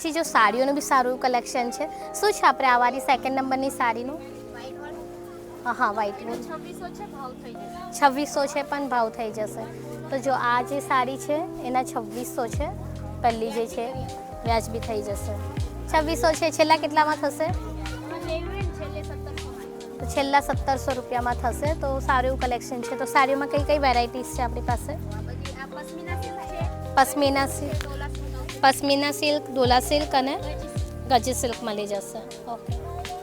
પછી જો સાડીઓનું બી સારું કલેક્શન છે. શું છે આપણે આ વાળી સેકન્ડ નંબરની સાડીનું? હા વ્હાઈટ વોલ 2600 છે પણ ભાવ થઈ જશે. તો જો આ જે સાડી છે એના 2600 છે. પહેલી જે છે વ્યાજબી થઈ જશે. 2600 છે. છેલ્લા કેટલામાં થશે? તો છેલ્લા 1700 રૂપિયામાં થશે. તો સારું એવું કલેક્શન છે. તો સાડીઓમાં કઈ કઈ વેરાયટીઝ છે આપણી પાસે? પશ્મિના સિલ્ક, ડોલા સિલ્ક અને ગજી સિલ્ક મળી જશે. ઓકે.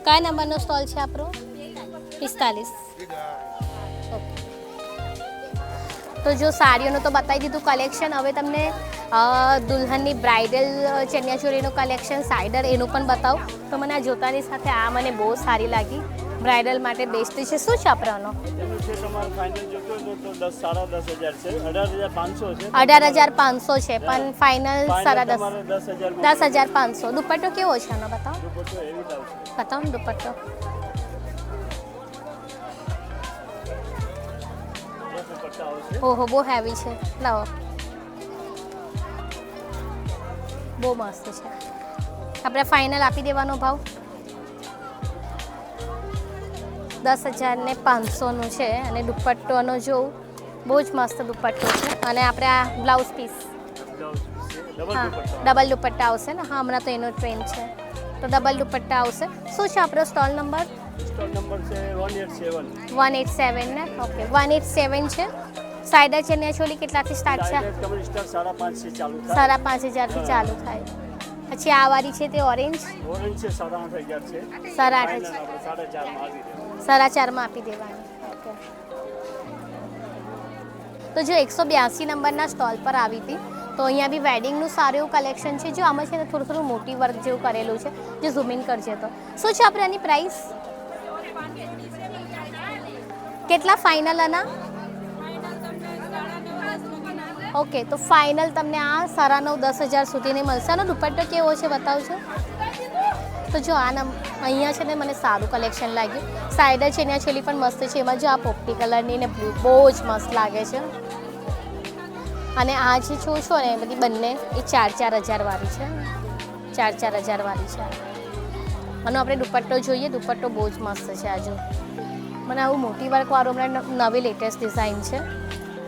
કયા નંબરનો સ્ટોલ છે આપણો? 45. ઓકે. તો જો સાડીઓનું તો બતાવી દીધું કલેક્શન. હવે તમને દુલ્હનની બ્રાઇડલ ચણિયાચોળીનું કલેક્શન સાઇડર એનું પણ બતાવું. તો મને આ જોતાની સાથે આ મને બહુ સારી લાગી. બ્રાઇડલ માટે બેસ્ટ છે. શું છે આપણનો? 18,500 છે પણ ફાઇનલ 10,500. દુપટ્ટો કેવો છે આનો? બતાવો ને દુપટ્ટો. ઓહો બહુ હેવી છે. લાવો, બહુ મસ્ત છે. આપણે ફાઇનલ આપી દેવાનો ભાવ 10,500નું છે. અને દુપટ્ટોનો જો બહુ જ મસ્ત દુપટ્ટો છે. અને આપણે આ બ્લાઉઝ પીસ હા ડબલ દુપટ્ટા આવશે ને? હા હમણાં તો એનો ટ્રેન્ડ છે. તો ડબલ દુપટ્ટા આવશે. શું છે આપણો સ્ટોલ નંબર? સ્ટોલ નંબર છે 187 ને? ઓકે 187 છે. સાઇડર ચણિયાચોળી કેટલાથી સ્ટાર્ટ છે? 5,500 થી ચાલુ થાય. પછી આ વાળી છે તે ઓરેન્જ છે 8,500 છે. 4,500 આપી દેવાની. ઓકે. તો જો 182 નંબરના સ્ટોલ પર આવી હતી. તો અહીંયા બી વેડિંગનું સારું એવું કલેક્શન છે. જો આમાં છે ને થોડું મોટી વર્ક જેવું કરેલું છે. જે ઝૂમ ઇન કરજે તો શું છે આપણે આની પ્રાઇસ? કેટલા ફાઇનલ આના? ઓકે. તો ફાઇનલ તમને આ 9,500-10,000 સુધીની મળશે. આનો દુપટ્ટો કેવો છે બતાવજો. તો જો આ અહીંયા છે ને મને સારું કલેક્શન લાગ્યું. સાઇડર ચણિયાચોળી પણ મસ્ત છે. એમાં જો આ પોપટી કલરની ને બ્લુ બહુ જ મસ્ત લાગે છે. અને આ જે છો ને બધી બંને એ 4,000 વાળી છે. 4,000 વાળી છે. અને આપણે દુપટ્ટો જોઈએ. દુપટ્ટો બહુ જ મસ્ત છે. આ જો મને આવું મોટી વર્કવાળું હમણાં નવી લેટેસ્ટ ડિઝાઇન છે.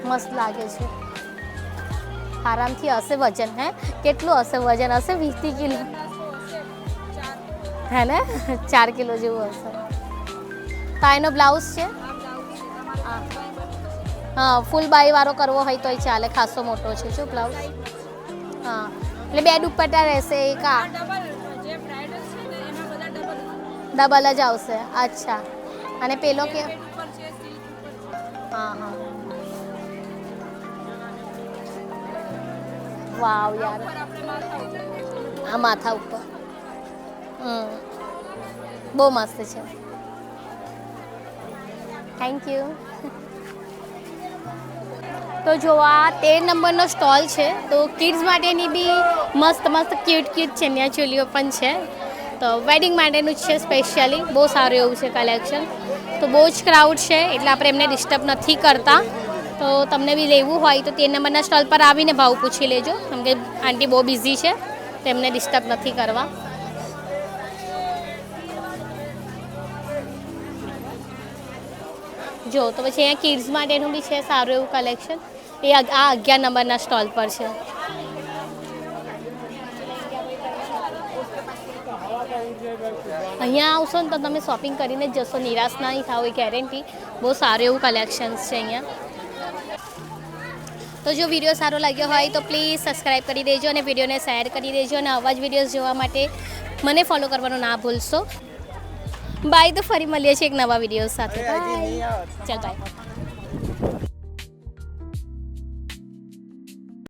મસ્ત લાગે છે. આરામથી હશે વજન. હે કેટલું હશે વજન? હશે 20 કિલો હે ને? 4 કિલો જેવું હશે. તો એનો બ્લાઉઝ છે હા ફૂલ બાઈ વાળો કરવો હોય તો ચાલે. ખાસો મોટો છે જો બ્લાઉઝ. હા એટલે 2 દુપટ્ટા રહેશે. એક આ ડબલ જ આવશે. અચ્છા. અને પેલો કે હા વાવ યાર આ માથા ઉપર બહુ મસ્ત છે. Thank you. તો જો આ 13 નંબરનો સ્ટોલ છે. તો કિડ્સ માટેની બી મસ્ત ક્યુટ ચણિયાચોળીઓ પણ છે. તો વેડિંગ માટેનું જ છે સ્પેશિયલી. બહુ સારું એવું છે કલેક્શન. તો બહુ જ ક્રાઉડ છે એટલે આપણે એમને ડિસ્ટર્બ નથી કરતા. તો તમને બી લેવું હોય તો 13 નંબરના સ્ટોલ પર આવીને ભાવ પૂછી લેજો. કેમ કે આંટી બહુ બિઝી છે તો એમને ડિસ્ટર્બ નથી કરવા. જો તો પછી અહીંયા કિડ્સ માટેનું બી છે સારું એવું કલેક્શન. એ આ 11 નંબરના સ્ટોલ પર છે. અહીંયા આવશો ને તો તમે શોપિંગ કરીને જ જશો. નિરાશ નહીં થાવ એ ગેરંટી. બહુ સારું એવું કલેક્શન્સ છે અહીંયા. તો જો વિડીયો સારો લાગ્યો હોય તો પ્લીઝ સબસ્ક્રાઈબ કરી દેજો અને વિડીયોને શેર કરી દેજો. અને આવા જ વિડીયોઝ જોવા માટે મને ફોલો કરવાનું ના ભૂલશો. બાય. તો ફરી મળીએ છીએ એક નવા વિડીયો સાથે. બાય. ચાલ બાય.